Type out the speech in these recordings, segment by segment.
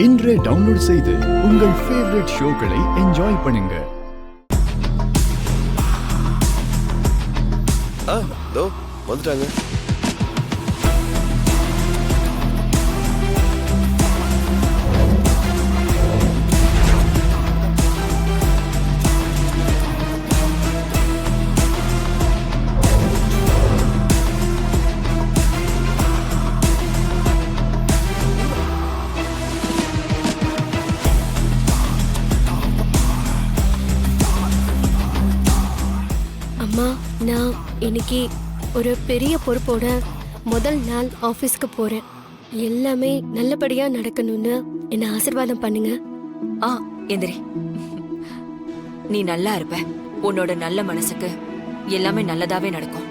இன்றே டவுன்லோட் செய்து உங்கள் ஃபேவரட் ஷோக்களை என்ஜாய் பண்ணுங்க. வந்துட்டாங்க. அம்மா, நான் இன்னைக்கு ஒரு பெரிய பொறுப்போட முதல் நாள் ஆபீஸ்க்கு போறேன். எல்லாமே நல்லபடியா நடக்கணும்னு என்ன ஆசீர்வாதம் பண்ணுங்க. எந்திரி. நீ நல்லா இருப்ப. உன்னோட நல்ல மனசுக்கு எல்லாமே நல்லதாவே நடக்கும்.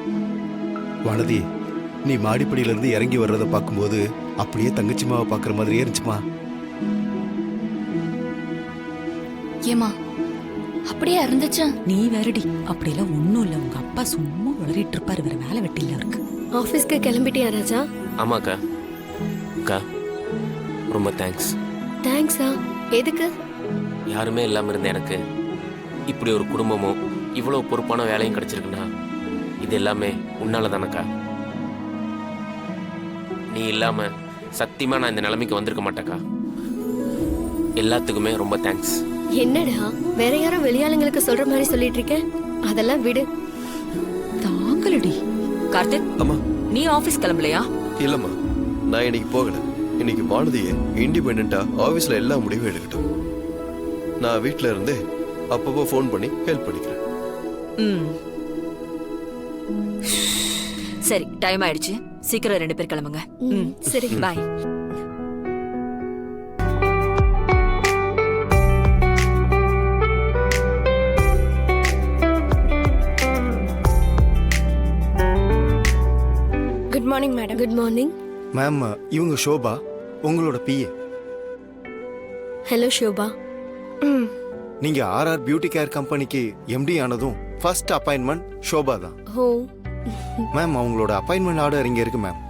வானதி, நீ மாடிப்படியில இருந்து இறங்கி வர்றத பார்க்கும்போது அப்படியே தங்கச்சிமாவை பார்க்குற மாதிரியே இருந்துச்சுமா. ஏமா அப்படியே இருந்துச்சு? நீ வேறடி, அப்படிலாம் ஒண்ணும் இல்ல. உங்க அப்பா சும்மா உளறிட்டு இருப்பாரு, வேற வேலை வெட்டில இருக்கு. ஆபீஸ்க்கு கிளம்பிட்டியா ராஜா? ஆமாக்கா. அக்கா ரொம்ப தேங்க்ஸ். தேங்க்ஸா? எதுக்கு? யாருமே இல்லாமல் இருந்த எனக்கு இப்படி ஒரு குடும்பமும் இவ்வளோ பொறுப்பான வேலையும் கிடைச்சிருக்குன்னா இது எல்லாமே உன்னால தானக்கா. நீ இல்லாம சத்தியமா நான் இந்த நிலைமைக்கு வந்திருக்க மாட்டேக்கா. எல்லாத்துக்குமே ரொம்ப தேங்க்ஸ். என்னடா வேற யாரோ வெளியாளுங்களுக்கு சொல்ற மாதிரி சொல்லிட்டு இருக்க? அதெல்லாம் விடு. தாங்களடி. கார்த்திக், அம்மா. நீ ஆபீஸ் கிளம்பலையா? இல்லம்மா, நான் இன்னைக்கு போகல. இன்னைக்கு வானதியை இண்டிபெண்டா ஆபீஸ்ல எல்லா முடிவும் எடுக்கட்டும். நான் வீட்டுல இருந்தே அப்பப்போ ஃபோன் பண்ணி ஹெல்ப் பண்ணிக்கிறேன். சரி, டைம் ஆயிடுச்சு. சீக்கிரம் 2 பேர் கிளம்புங்க. சரி, bye. Good morning madam. Good morning ma'am. இவங்க ஷோபா, உங்களோட பிஏ. ஹலோ ஷோபா. நீங்க ஆர்ஆர் பியூட்டி கேர் கம்பெனிக்கு எம்டி ஆனதும் ஃபர்ஸ்ட் அப்பாயின்மெண்ட் ஷோபா தான். ஓ மேம், அவங்களோட அப்பாயின்மெண்ட் ஆர்டர் இங்க இருக்கு மேம்.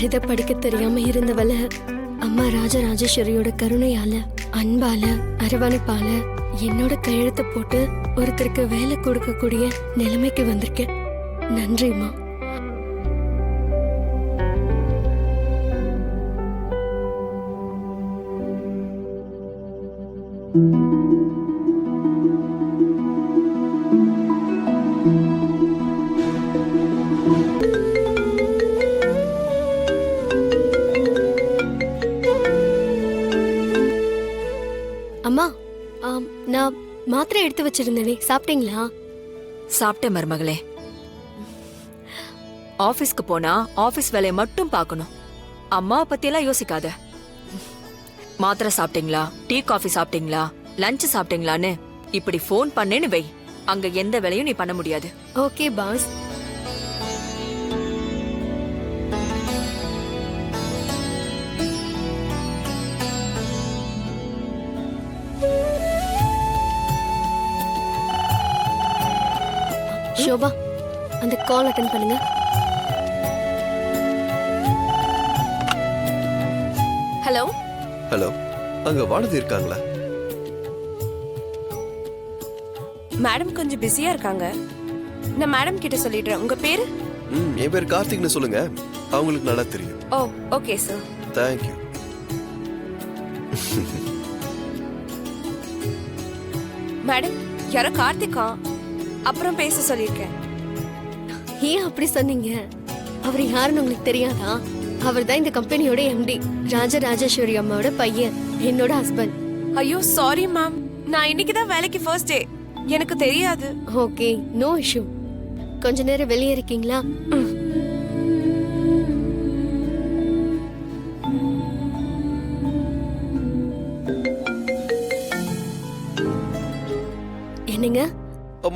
எழுத படிக்க தெரியாம இருந்தவள அம்மா ராஜராஜேஸ்வரியோட கருணையால, அன்பால, அரவணைப்பால என்னோட கையெழுத்து போட்டு ஒருத்தருக்கு வேலை கொடுக்கக்கூடிய நிலைமைக்கு வந்திருக்கேன். நன்றிம்மா. அம்மா, நான் மாத்திரை எடுத்து வச்சிருந்தேனே, சாப்பிட்டீங்களா? சாப்பிட்டேன் மருமகளே. ஆபீஸ்க்கு போனா ஆபீஸ் வேலையை மட்டும் பார்க்கணும். அம்மாவை பத்தியெல்லாம் யோசிக்காத. மாத்திரை சாப்பிட்டீங்களா, டீ காஃபி சாப்பிட்டீங்களா, லஞ்ச் சாப்பிட்டீங்களான்னு இப்படி ஃபோன் பண்ணேன்னு வை. அங்க எந்த வேலையும் நீ பண்ண முடியாது. Okay boss. ஷோபா, அந்த கால் அட்டெண்ட் பண்ணுங்க. ஹலோ. ஹலோ, அங்க வானதி இருக்காங்களா? மேடம் கொஞ்சம் பிஸியா இருக்காங்க. நான் மேடம் கிட்ட சொல்லிடுறேன். உங்க பேரு? என் பேர் கார்த்திக்னு சொல்லுங்க. அவங்களுக்கு நல்லா தெரியும். ஓ, ஓகே சார். தேங்க்யூ. மேடம், யாரோ கார்த்திகா அப்புறம் பேச சொல்லியிருக்கேன். ஏன் அப்படி சொன்னீங்க? அவர் யாருன்னு உங்களுக்கு தெரியாதா? அவர் தான் இந்த கம்பெனியோட எம்டி, ராஜராஜேஸ்வரி அம்மாவோட பையன், என்னோட ஹஸ்பண்ட். ஐயோ சாரி மேம், நான் இன்னைக்கு தான் வேலைக்கு ஃபர்ஸ்ட் டே. எனக்கு தெரியாது. Okay, no issue. கொஞ்ச நேரம் வெளியே இருக்கீங்களா? என்னங்க?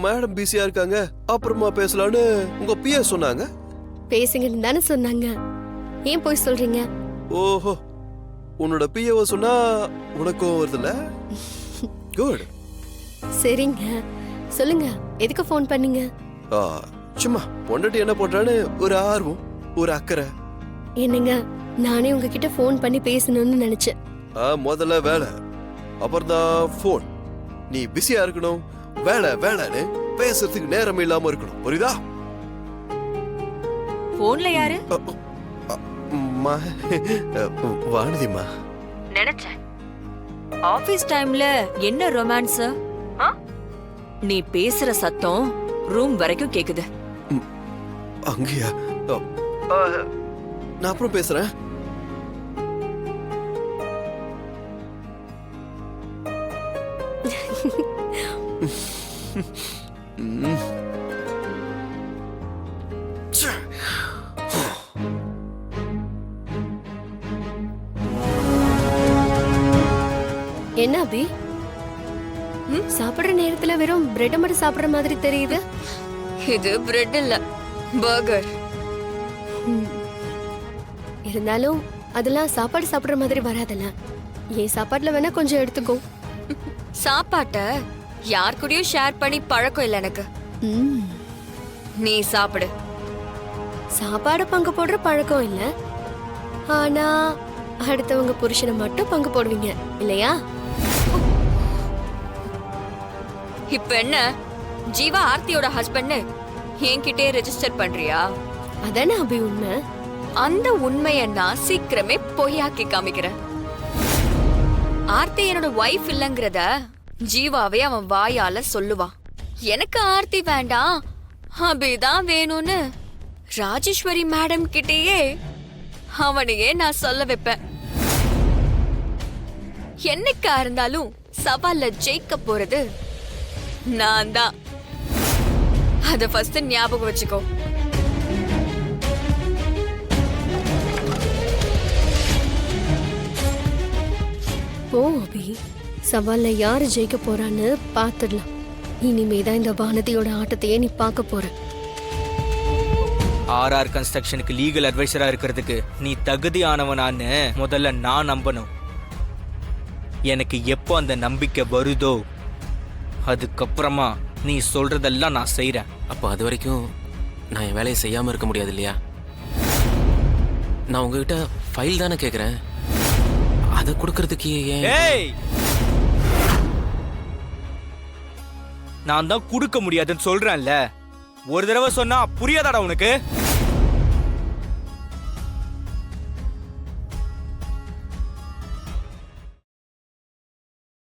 மேடம் பிஸியா இருக்காங்க, அப்புறமா பேசலான்னு உங்க பிஏ சொன்னாங்க. பேசுங்கன்னு தானே சொன்னாங்க. ஏன் போய் சொல்றீங்க? ஓஹோ, உன்னோட பிஏவை சொன்னா உனக்கும் வருதுல்ல? குட். சரிங்க, சொல்லுங்க, எதுக்கு ஃபோன் பண்ணீங்க? சும்மா பொண்டாட்டி என்ன பண்றான்னு ஒரு ஆர்வம், ஒரு அக்கறை. என்னங்க, நானே உங்ககிட்ட ஃபோன் பண்ணி பேசணும்னு நினைச்சேன். முதல்ல வேலை, அப்புறம் தான் ஃபோன். நீ பிஸியா இருக்கணும், வேலை வேலைன்னு பேசுறதுக்கு நேரம் இல்லாம இருக்கணும், புரியுதா? போன்ல யாரு? வானதிமா. நினைச்சேன். ஆபீஸ் டைம்ல என்ன ரொமான்ஸ்? நீ பேசுற சத்தம் ரூம் வரைக்கும் கேக்குது. அங்கயா? நான் அப்புறம் பேசுறேன். என்ன அபி, சாப்பிடுற நேரத்துல வெறும் பிரெட் மட்டும் சாப்பிடுற மாதிரி தெரியுது. இது பிரெட் இல்ல, பர்கர். இருந்தாலும் அதெல்லாம் சாப்பாடு சாப்பிடுற மாதிரி வராதுல்ல. என் சாப்பாட்டுல வேணா கொஞ்சம் எடுத்துக்கோ. சாப்பாட்ட யார் கூடயும் ஷேர் பண்ணி பழக்கம் இல்ல எனக்கு. நீ சாப்பிடு. சாப்பாடு பங்கு போடுற பழக்கம் இல்ல, ஆனா அடுத்தவங்க புருஷனை மட்டும் பங்கு போடுவீங்க இல்லையா? இப்ப என்ன, ஜீவா ஆர்த்தியோட ஹஸ்பண்ட் என்கிட்டே ரெஜிஸ்டர் பண்றியா? அதானே அபி உண்மை. அந்த உண்மைய நான் சீக்கிரமே பொய்யாக்கி காமிக்கிறேன். ஆர்த்தி என்னோட வைஃப் இல்லங்கறத ஜீவாவே அவன் வாயால சொல்லுவான். எனக்கு ஆர்த்தி வேண்டாம், அபிதான் வேணும்னு ராஜேஸ்வரி மேடம் கிட்டேயே அவனையே நான் சொல்ல வைப்பேன். என்னைக்கா இருந்தாலும் சவால்ல ஜெயிக்க போறது நான் தான். அத ஃபர்ஸ்ட் ஞாபகம் வச்சுக்கோ. ஓ அபி, சவால்ல யாரு ஜெயிக்க போறான்னு பாத்துடலாம். இனிமேதான் இந்த வானதியோட ஆட்டத்தையே நீ பார்க்க போற. ஆர்ஆர் கன்ஸ்ட்ரக்ஷனுக்கு லீகல் அட்வைசரா இருக்கிறதுக்கு நீ தகுதியானவனான்னு முதல்ல நான் நம்பணும். எனக்கு எப்போ அந்த நம்பிக்கை வருதோ அதுக்கப்புறமா நீ சொல்றதெல்லாம் நான் செய்யறேன். அப்போ அது வரைக்கும் நான் என் வேலையை செய்யாம இருக்க முடியாது இல்லையா? நான் உங்ககிட்ட ஃபைல் தானே கேட்குறேன், அதை கொடுக்கறதுக்கு ஏன்? ஏய், நான் தான் கொடுக்க முடியாதுன்னு சொல்றேன்ல. ஒரு தடவை சொன்னா புரியாதாடா உனக்கு?